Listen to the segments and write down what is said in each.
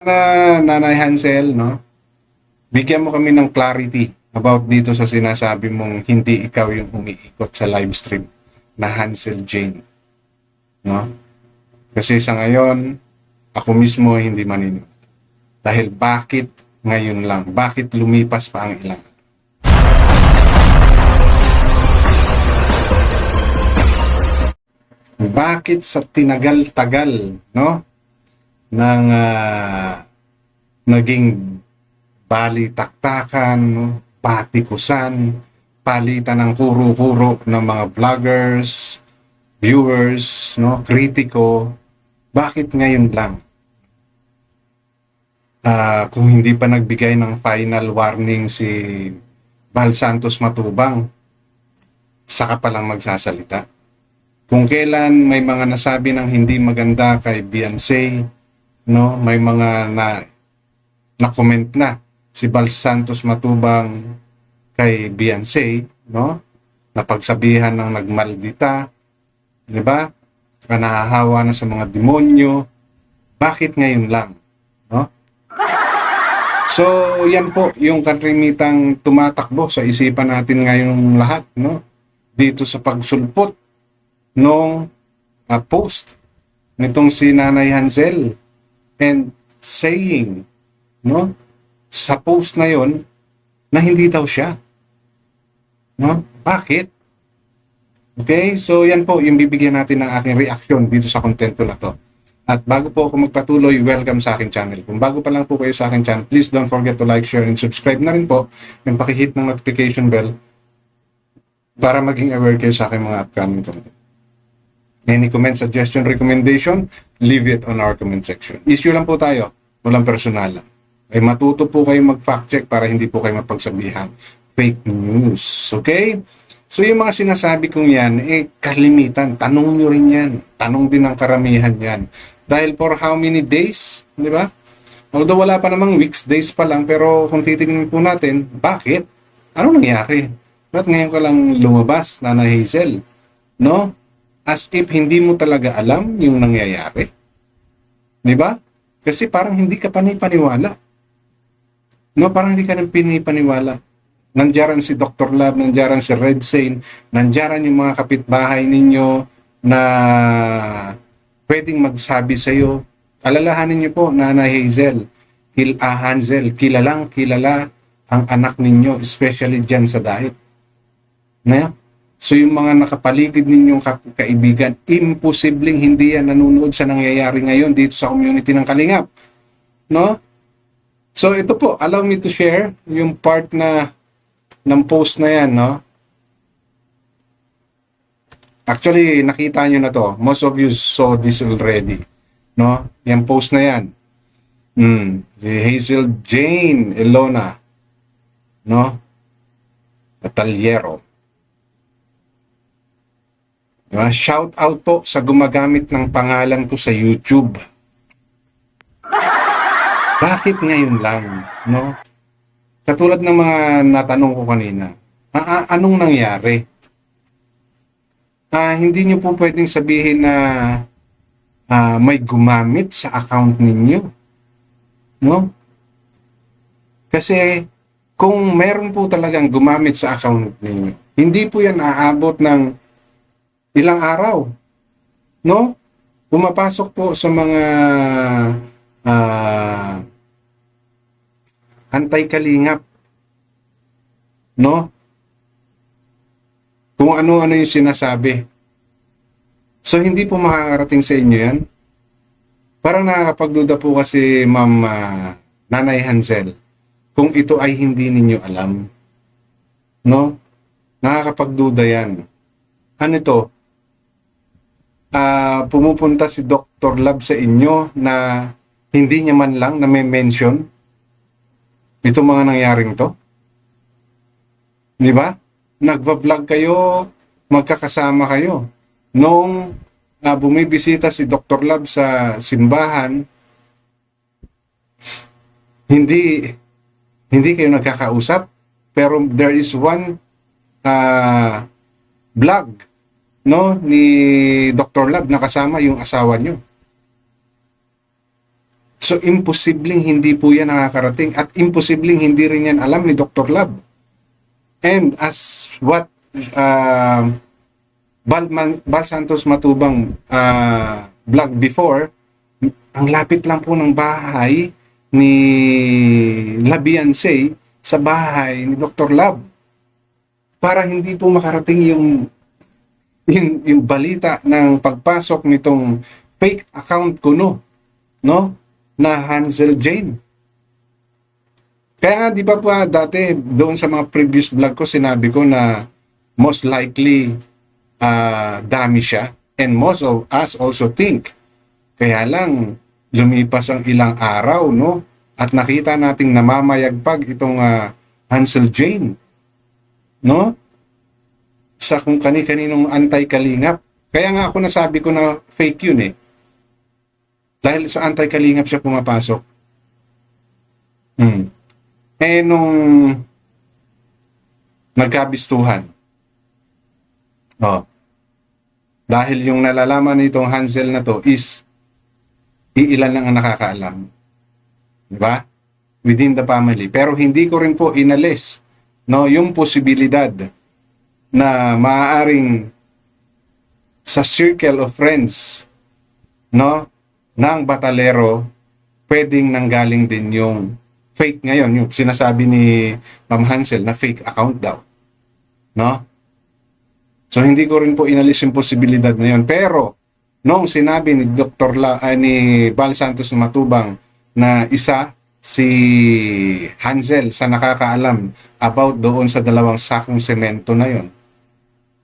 Nanay Hansel, no? Bigyan mo kami ng clarity about dito sa sinasabi mong hindi ikaw yung umiikot sa live stream na Hansel Jane, no? Kasi sa ngayon, ako mismo hindi maniniwala. Dahil bakit ngayon lang? Bakit lumipas pa ang ilang? Bakit sa tinagal-tagal, no? Ng naging balitaktakan, no? Patikusan, palitan ng kuro-kuro ng mga vloggers, viewers, no? Kritiko. Bakit ngayon lang? Kung hindi pa nagbigay ng final warning si Val Santos Matubang, saka pa lang magsasalita. Kung kailan may mga nasabi ng hindi maganda kay Beyonce, no, may mga na-comment na si Val Santos Matubang kay Beyonce, no, napagsabihan ng nagmaldita, di ba? Nahahawa na sa mga demonyo. Bakit ngayon lang, no? So, yan po yung katrimitang tumatakbo sa isipan natin ngayong lahat, no? Dito sa pagsulpot nung post nitong si Nanay Hansel and saying, no, sa post na yon na hindi daw siya. No? Bakit? Okay, so yan po yung bibigyan natin ng aking reaction dito sa content ko na to. At bago po ako magpatuloy, welcome sa aking channel. Kung bago pa lang po kayo sa aking channel, please don't forget to like, share, and subscribe na rin po. And pakihit ng notification bell para maging aware kayo sa aking mga upcoming content. Any comment, suggestion, recommendation, leave it on our comment section. Issue lang po tayo, walang personal. Ay matuto po kayo mag-fact check para hindi po kayo mapagsabihan fake news. Okay? So yung mga sinasabi kong yan, kalimitan. Tanong nyo rin yan. Tanong din ng karamihan yan. Dahil for how many days, di ba? Although wala pa namang weeks, days pa lang, pero kung titignan po natin, bakit? Ano nangyari? Ba't ngayon ka lang lumabas, Nanay Hazel? No? As if hindi mo talaga alam yung nangyayari. Di ba? Kasi parang hindi ka panipaniwala. No, parang hindi ka nang pinipaniwala. Nandiyaran si Dr. Lab, nandiyaran si Red Sane, nandiyaran yung mga kapitbahay ninyo na pwedeng magsabi sa iyo. Alalahanin niyo po, Nanay Hazel, Hansel, kilalang kilala ang anak ninyo, especially dyan sa diet. Na? So yung mga nakapaligid ninyong kaibigan, imposibleng hindi yan nanonood sa nangyayari ngayon dito sa community ng Kalingap. No? So ito po, allow me to share yung part na ng post na yan, no? Actually, nakita nyo na to. Most of you saw this already. No? Yung post na yan. Si Hazel Jane Elona. No? Batallero. Diba? Shout out po sa gumagamit ng pangalan ko sa YouTube. Bakit ngayon lang, no? Katulad ng mga natanong ko kanina, anong nangyari? Hindi nyo po pwedeng sabihin na may gumamit sa account ninyo, no? Kasi kung meron po talagang gumamit sa account ninyo, hindi po yan aabot ng ilang araw, no? Pumapasok po sa mga anti-kalingap, no? Kung ano-ano yung sinasabi. So, hindi po makakarating sa inyo yan. Parang nakakapagduda po kasi Ma'am Nanay Hansel, kung ito ay hindi ninyo alam. No? Nakakapagduda yan. Ano ito? Pumupunta si Dr. Love sa inyo na hindi niya man lang na may mention itong mga nangyaring to. Di ba? Nagva-vlog kayo, magkakasama kayo. Nung bumibisita si Dr. Love sa simbahan, hindi kayo nagkakausap, pero there is one vlog, no, ni Dr. Love na kasama yung asawa nyo. So, imposibleng hindi po yan nakakarating at imposibleng hindi rin yan alam ni Dr. Lab. And as what Bal Santos Matubang vlog before, ang lapit lang po ng bahay ni Labiansay sa bahay ni Dr. Lab para hindi po makarating yung balita ng pagpasok nitong fake account kuno, no? Na Hansel Jane. Kaya nga di ba pa dati doon sa mga previous vlog ko sinabi ko na most likely dami siya and most of us also think. Kaya lang lumipas ang ilang araw, no? At nakita nating namamayagpag itong Hansel Jane, no? Sa kung kani-kaninong anti-kalingap. Kaya nga ako nasabi ko na fake yun eh. Dahil sa anti-kalingap siya pumapasok. Eh nung nagkabistuhan, dahil yung nalalaman nitong Hansel na to is iilan lang ang nakakaalam. Diba? Within the family. Pero hindi ko rin po inalis, no, yung posibilidad na maaaring sa circle of friends, no, ng batalero, pwedeng nanggaling din yung fake ngayon, yung sinasabi ni Ma'am Hansel na fake account daw. No? So, hindi ko rin po inalis yung posibilidad na yun. Pero, noong sinabi ni ni Bal Santos Matubang na isa si Hansel sa nakakaalam about doon sa dalawang sakong semento na yon,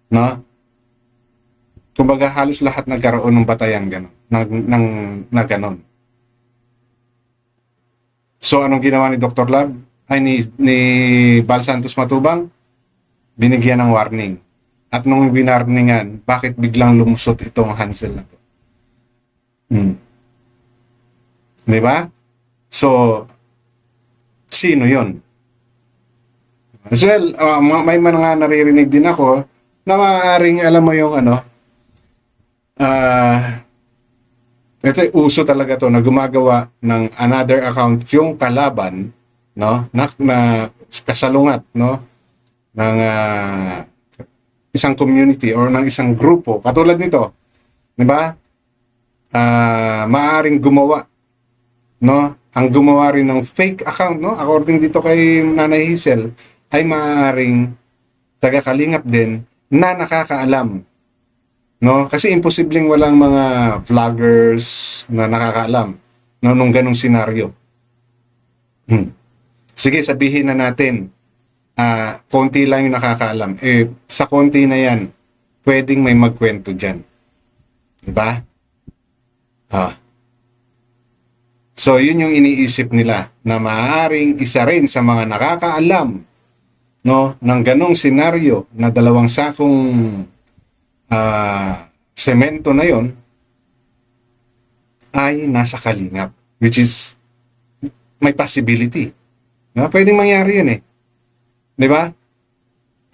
no? Kumbaga halos lahat nagkaroon ng batayan gano'n, na gano'n. So anong ginawa ni Dr. Lab? Ay ni Bal Santos Matubang? Binigyan ng warning. At nung winarningan, bakit biglang lumusot itong Hansel na to? Di ba? So, sino yon? As well, may mga naririnig din ako na maaaring alam mo yung ito uso talaga to na gumagawa ng another account yung kalaban, no, na kasalungat, no, ng isang community or ng isang grupo katulad nito, di ba? Maaaring gumawa, no, ang gumawa rin ng fake account, no, according dito kay Nanay Hazel, ay maaaring taga-kalingap din na nakakaalam, no, kasi imposibleng walang mga vloggers na nakakaalam, no, nung ganong senaryo. Sige, sabihin na natin konti lang yung nakakaalam. Sa konti na yan pwedeng may magkwento dyan, diba? So yun yung iniisip nila na maaaring isa rin sa mga nakakaalam, no, ng ganong senaryo na dalawang sakong semento na yon ay nasa kalingap, which is may possibility, no? Pwedeng mangyari yun di ba?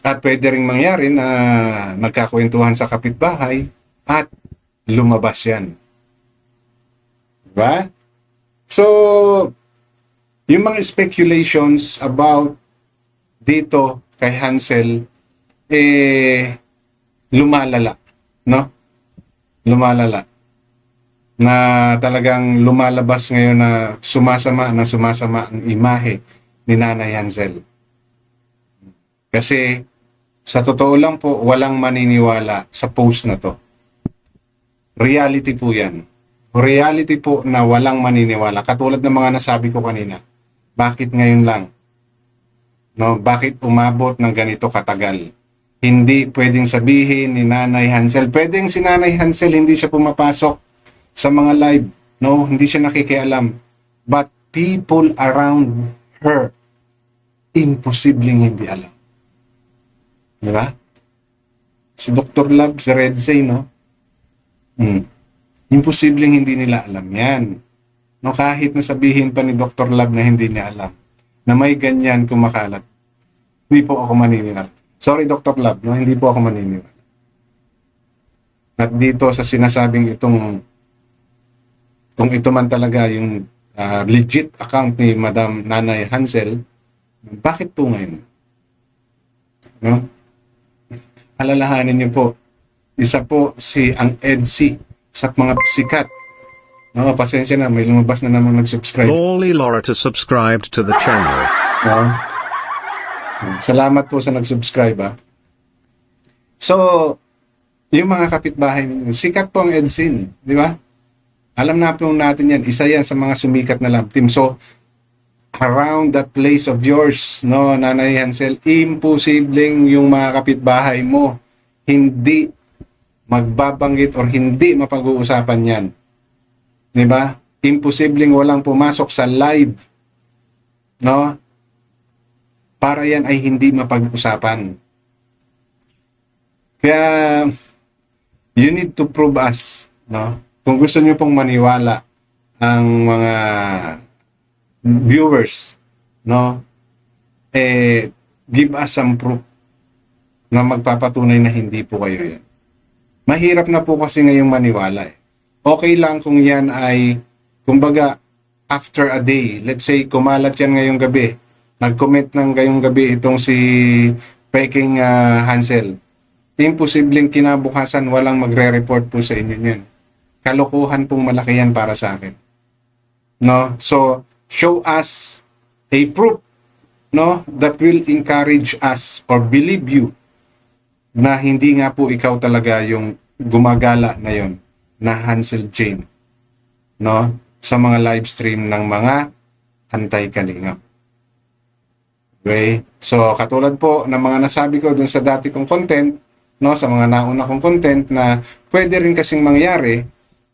At pwede ring mangyari na nagkakwentuhan sa kapitbahay at lumabas yan, diba? So yung mga speculations about dito kay Hansel lumalala, no? Lumalala. Na talagang lumalabas ngayon na sumasama ang imahe ni Nanay Hansel. Kasi sa totoo lang po, walang maniniwala sa post na to. Reality po yan. Reality po na walang maniniwala. Katulad ng mga nasabi ko kanina. Bakit ngayon lang? No, bakit umabot ng ganito katagal? Hindi pwedeng sabihin ni Nanay Hansel. Pwedeng si Nanay Hansel hindi siya pumapasok sa mga live, no? Hindi siya nakikialam. But people around her, imposibleng hindi alam. Di ba? Si Dr. Lab, si Redsay, no? Imposibleng hindi nila alam yan. No, kahit na sabihin pa ni Dr. Lab na hindi niya alam na may ganyan kumakalat, hindi po ako maniniwala. Sorry, Dr. Lab, no? Hindi po ako maniniwala. At dito sa sinasabing itong, kung ito man talaga yung legit account ni Madam Nanay Hansel, bakit po ngayon? No? Alalahanin niyo po, isa po si ang EDSI sa mga sikat. No, pasensya na, may lumabas na naman nag-subscribe. Lawly Loretta subscribed to the channel. No? Salamat po sa nag-subscribe, ha. So, yung mga kapitbahay ninyo, sikat po ang EDSIN, di ba? Alam na po natin yan, isa yan sa mga sumikat na lab team. So, around that place of yours, no, Nanay Hansel, imposibleng yung mga kapitbahay mo hindi magbabanggit or hindi mapag-uusapan yan. Di ba? Imposibleng walang pumasok sa live, no? Para yan ay hindi mapag-usapan. Kaya, you need to prove us, no? Kung gusto niyo pong maniwala ang mga viewers, no? Give us some proof na magpapatunay na hindi po kayo yan. Mahirap na po kasi ngayong maniwala, eh. Okay lang kung yan ay, kumbaga, after a day, let's say, kumalat yan ngayong gabi, nag-comment ng ngayong gabi itong si Peking Hansel, imposibleng kinabukasan walang magre-report po sa inyo yan. Kalokohan pong malaki yan para sa akin. No? So, show us a proof, no, that will encourage us or believe you na hindi nga po ikaw talaga yung gumagala na yon, na Hansel Jane, no, sa mga live stream ng mga anti-kalingap. Okay? So, katulad po ng mga nasabi ko dun sa dati kong content, no, sa mga nauna kong content, na pwede rin kasing mangyari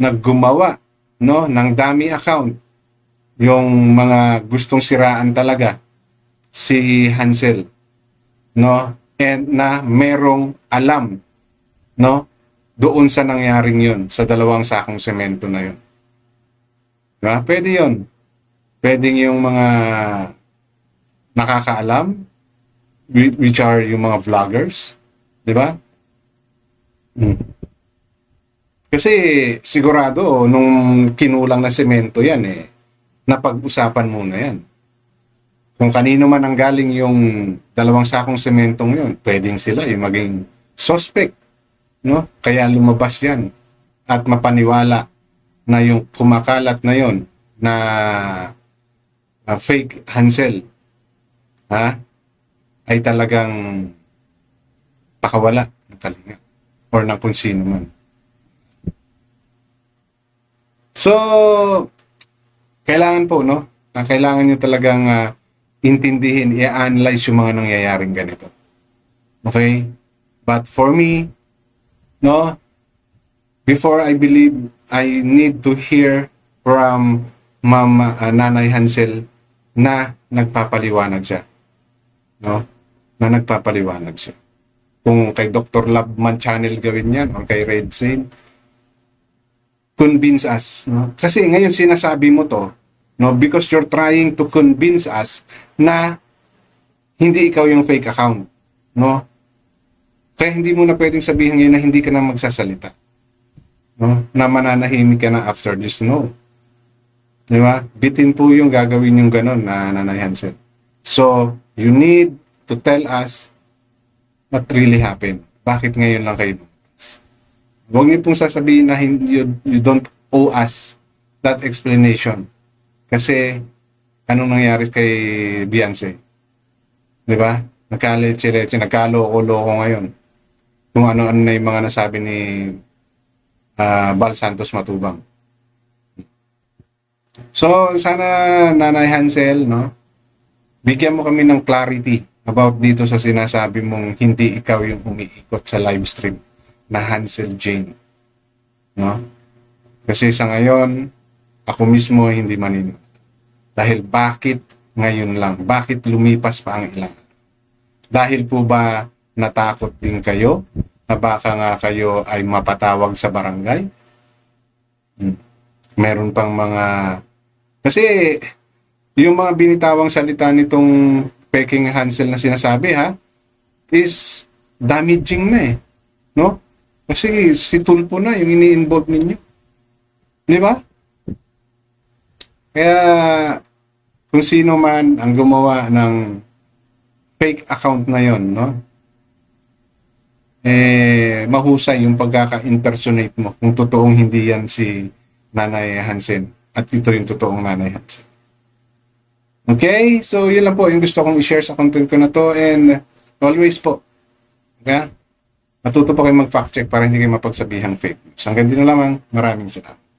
na gumawa, no, ng dummy account yung mga gustong siraan talaga si Hansel, no, and na merong alam, no, doon sa nangyaring yun, sa 2 sakong semento na yun. Diba? Pwede yun. Pwede yung mga nakakaalam, which are yung mga vloggers, di ba? Kasi sigurado, nung kinulang na semento yan, napag-usapan muna yan. Kung kanino man ang galing yung 2 sakong sementong yun, pwedeng sila yung maging suspect, no? Kaya lumabas yan at mapaniwala na yung kumakalat na yon na fake Hansel, ay talagang pakawala ng kalinga or ng kung sino man. So, kailangan po, no? Kailangan nyo talagang intindihin, i-analyze yung mga nangyayaring ganito. Okay? But for me, no, before I believe, I need to hear from Ma'am Nanay Hansel na nagpapaliwanag siya. No? Na nagpapaliwanag siya. Kung kay Dr. Labman channel gawin yan or kay Red Saint, convince us. No? Kasi ngayon sinasabi mo to, no, because you're trying to convince us na hindi ikaw yung fake account. No? Kaya hindi mo na pwedeng sabihin ngayon na hindi ka na magsasalita. No? Na mananahimik ka na after this. No. Di ba? Bitin po yung gagawin yung ganun na Nanay Hansel. So, you need to tell us what really happened. Bakit ngayon lang kayo lumabas? Huwag niyo pong sasabihin na you don't owe us that explanation. Kasi, anong nangyari kay Beyonce? Di ba? Nagkaletse-letse, nagkaloko-loko ngayon. Kung ano-ano na yung mga nasabi ni Bal Santos Matubang. So, sana Nanay Hansel, no, bigyan mo kami ng clarity about dito sa sinasabi mong hindi ikaw yung umiikot sa live stream na Hansel Jane. No? Kasi sa ngayon, ako mismo hindi maniniwala. Dahil bakit ngayon lang? Bakit lumipas pa ang ilang? Dahil po ba natakot din kayo na baka nga kayo ay mapatawag sa barangay? Meron pang mga... Kasi yung mga binitawang salita nitong Peking Hansel na sinasabi, is damaging na eh. No? Kasi si Tulpo na yung ini-involve ninyo. Di ba? Kaya kung sino man ang gumawa ng fake account na yon, no? Mahusay yung pagkaka-impersonate mo kung totoong hindi yan si Nanay Hansen at ito yung totoong Nanay Hansen. Okay? So, yun lang po yung gusto kong i-share sa content ko na to, and always po, okay? Matuto po kayo mag-fact check para hindi kayo mapagsabihang fake news. Hanggang dito na lamang. Maraming salamat.